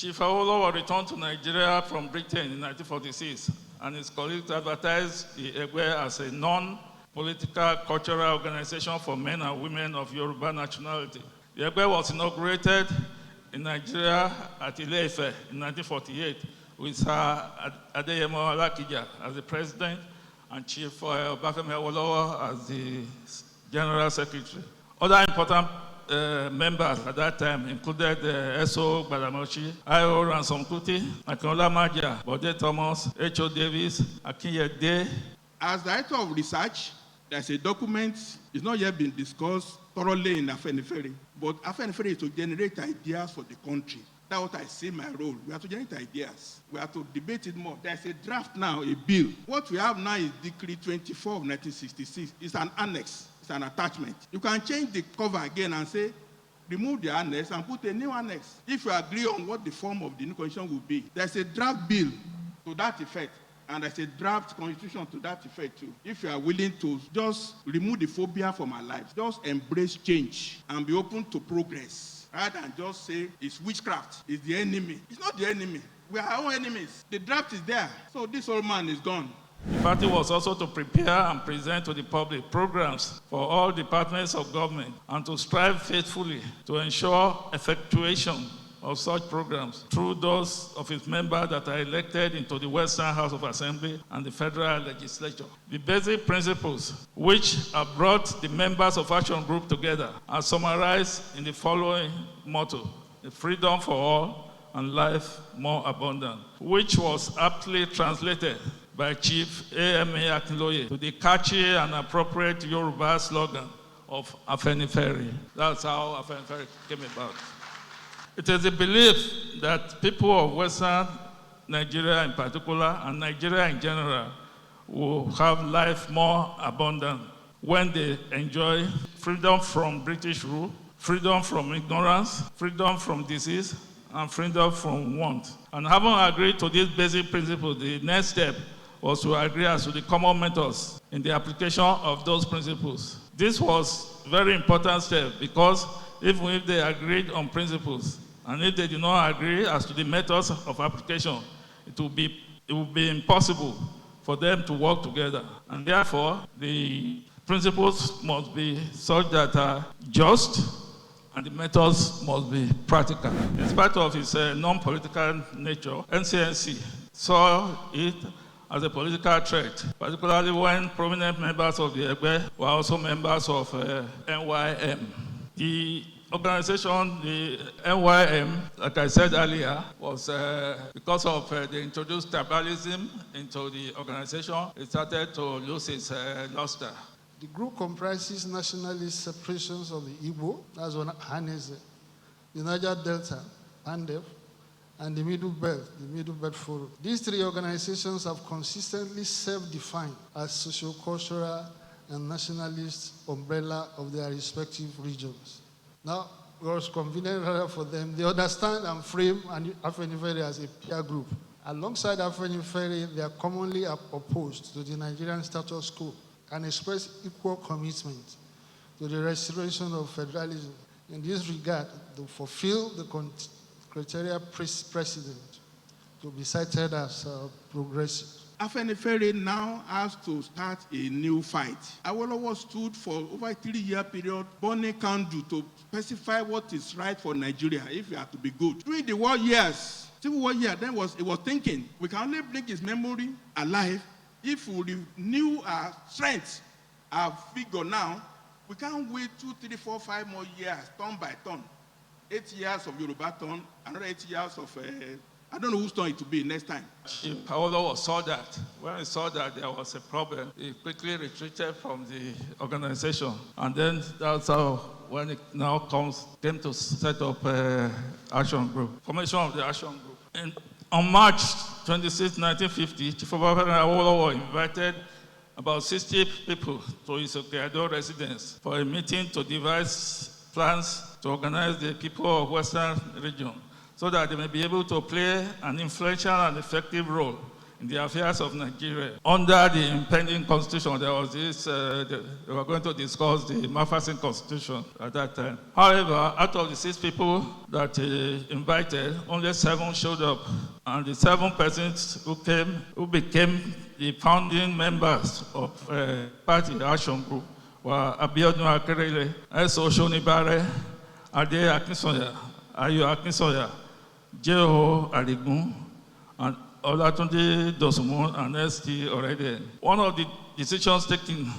Chief Awolowo returned to Nigeria from Britain in 1946, and his colleagues advertised the Egbe as a non-political cultural organization for men and women of Yoruba nationality. The Egbe was inaugurated in Nigeria at Ile-Ife in 1948 with Sir Adeyemo Alakija as the president and Chief Obafemi Awolowo as the general secretary. Other important members at that time included S.O. Gbadamoshi, I.O. Ransom Kuti, Akinola Maja, Bode Thomas, H.O. Davis, Akinyede. As director of research, there's a document, it's not yet been discussed thoroughly in Afenifere, but Afenifere is to generate ideas for the country. That's what I see my role. We have to generate ideas. We have to debate it more. There's a draft now, a bill. What we have now is Decree 24 of 1966. It's an annex. It's an attachment. You can change the cover again and say, remove the annex and put a new annex. If you agree on what the form of the new constitution will be, there's a draft bill to that effect. And there's a draft constitution to that effect too. If you are willing to just remove the phobia from our lives, just embrace change and be open to progress, rather than just say it's witchcraft, it's the enemy. It's not the enemy. We are our own enemies. The draft is there. So this old man is gone. The party was also to prepare and present to the public programs for all departments of government and to strive faithfully to ensure effectuation of such programs through those of its members that are elected into the Western House of Assembly and the federal legislature. The basic principles which have brought the members of Action Group together are summarized in the following motto: freedom for all and life more abundant, which was aptly translated by Chief A.M.A. Akinloye to the catchy and appropriate Yoruba slogan of Afenifere. That's how Afenifere came about. It is a belief that people of Western Nigeria in particular, and Nigeria in general, will have life more abundant when they enjoy freedom from British rule, freedom from ignorance, freedom from disease, and freedom from want. And having agreed to these basic principles, the next step was to agree as to the common methods in the application of those principles. This was a very important step because even if they agreed on principles, and if they did not agree as to the methods of application, it would be impossible for them to work together. And therefore, the principles must be such that are just, and the methods must be practical. In spite of its non-political nature, NCNC saw it as a political threat, particularly when prominent members of the Egbe were also members of NYM. The organization, the NYM, like I said earlier, was because of the introduced tribalism into the organization, it started to lose its luster. The group comprises nationalist separations of the Igbo, that's one Hanese, the Niger Delta, Pandef, and the Middle Belt Forum. These three organizations have consistently self-defined as socio-cultural and nationalist umbrella of their respective regions. Now, it was convenient rather for them. They understand and frame Afenifere as a peer group. Alongside Afenifere, they are commonly opposed to the Nigerian status quo and express equal commitment to the restoration of federalism. In this regard, to fulfill the criteria precedent to be cited as progressive. Afenifere now has to start a new fight. Awolowo stood for over a 3-year period, burning candle to specify what is right for Nigeria if we are to be good. During the war years, Civil War year, then he was thinking, we can only bring his memory alive if we renew our strength, our vigor now. We can't wait 2, 3, 4, 5 more years, turn by turn. 8 years of Yoruba turn, another 8 years of, I don't know whose turn it will be next time. If Awolowo saw that, when he saw that there was a problem, he quickly retreated from the organization. And then that's how, when it now came to set up Action Group, formation of the Action Group. And on March 26, 1950, Chief Obafemi Awolowo invited about 60 people to his Okeado residence for a meeting to devise plans to organize the people of Western region so that they may be able to play an influential and effective role in the affairs of Nigeria. Under the impending constitution, there was this, they were going to discuss the Maffason constitution at that time. However, out of the 6 people that he invited, only 7 showed up. And the 7 persons who became the founding members of Party Action Group were Abiodun Akerele, S.O. Shonibare, Ade Akinsoya, Ayo Akinsoya, J.O. Adigun, and Olatunde Dosunmu and S.T. already. One of the decisions taken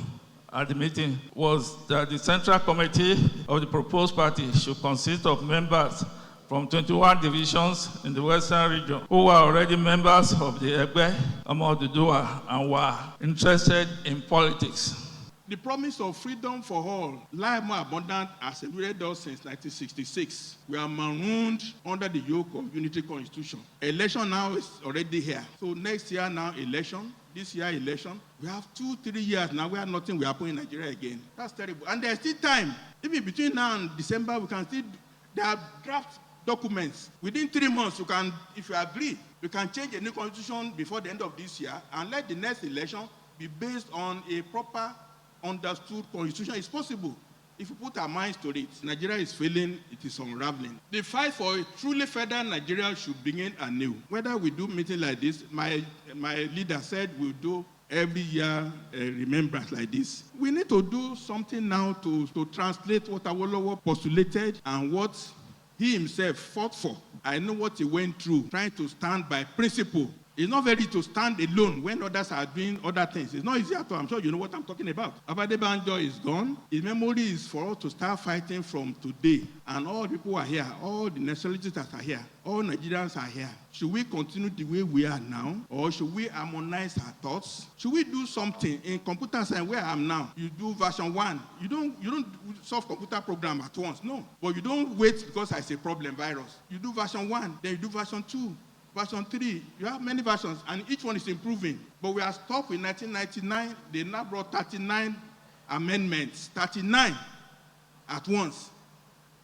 at the meeting was that the Central Committee of the proposed party should consist of members from 21 divisions in the Western region who were already members of the Egbe Omoduduwa and were interested in politics. The promise of freedom for all, life more abundant as celebrated us since 1966. We are marooned under the yoke of unity constitution. Election now is already here. So next year now election, this year election. We have 2-3 years now where nothing will happen in Nigeria again. That's terrible. And there's still time. Even between now and December, we can still, there are draft documents. Within 3 months, you can, if you agree, you can change a new constitution before the end of this year and let the next election be based on a proper understood constitution. Is possible if you put our minds to it. Nigeria is failing, it is unraveling. The fight for a truly federal Nigeria should begin anew. Whether we do meeting like this, my leader said we'll do every year remembrance like this. We need to do something now to translate what Awolowo postulated and what he himself fought for. I know what he went through, trying to stand by principle. It's not very to stand alone when others are doing other things. It's not easy at all. I'm sure you know what I'm talking about. Adebanjo is gone. His memory is for us to start fighting from today. And all people are here. All the nationalities that are here. All Nigerians are here. Should we continue the way we are now? Or should we harmonize our thoughts? Should we do something in computer science where I am now? You do version 1. You don't solve computer program at once. No. But you don't wait because I say problem virus. You do version 1. Then you do version 2. Version 3, you have many versions, and each one is improving. But we are stuck with 1999. They now brought 39 amendments, 39 at once.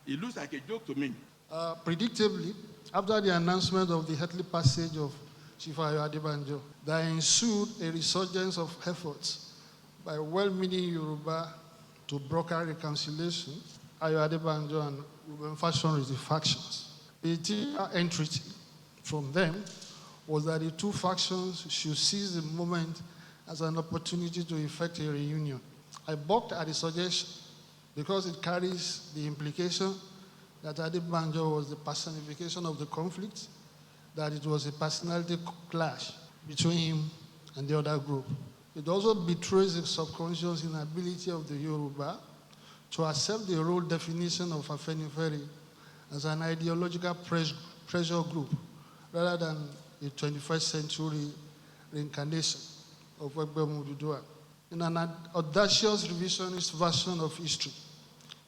It looks like a joke to me. Predictably, after the announcement of the earthly passage of Chief Adebanjo, there ensued a resurgence of efforts by well-meaning Yoruba to broker reconciliation, Adebanjo and Ruben Fashion with the factions. The typical entreaty from them was that the two factions should seize the moment as an opportunity to effect a reunion. I balked at the suggestion because it carries the implication that Adebanjo was the personification of the conflict, that it was a personality clash between him and the other group. It also betrays the subconscious inability of the Yoruba to accept the role definition of Afenifere as an ideological pressure group, rather than a 21st century reincarnation of Egbe Omoduduwa. In an audacious revisionist version of history,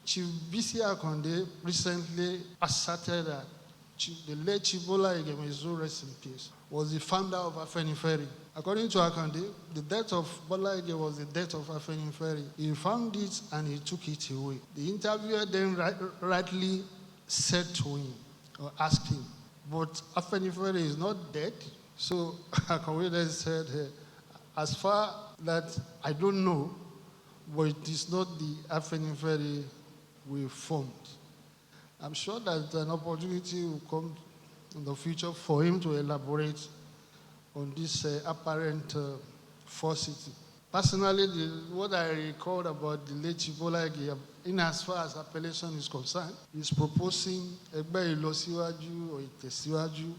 Chief B.C. Akonde recently asserted that the late Chief Bola Igemezu, rest in peace, was the founder of Afenifere. According to Akonde, the death of Bola Ige was the death of Afenifere. He found it and he took it away. The interviewer then rightly said to him, or asked him, but Afenifere is not dead. So Akonde then said, as far that I don't know, but it is not the Afenifere we formed. I'm sure that an opportunity will come in the future for him to elaborate on this apparent falsity. Personally, what I recalled about the late Chibola Ege, in as far as appellation is concerned, is proposing Egbe Ilosiwaju or Itesiwaju.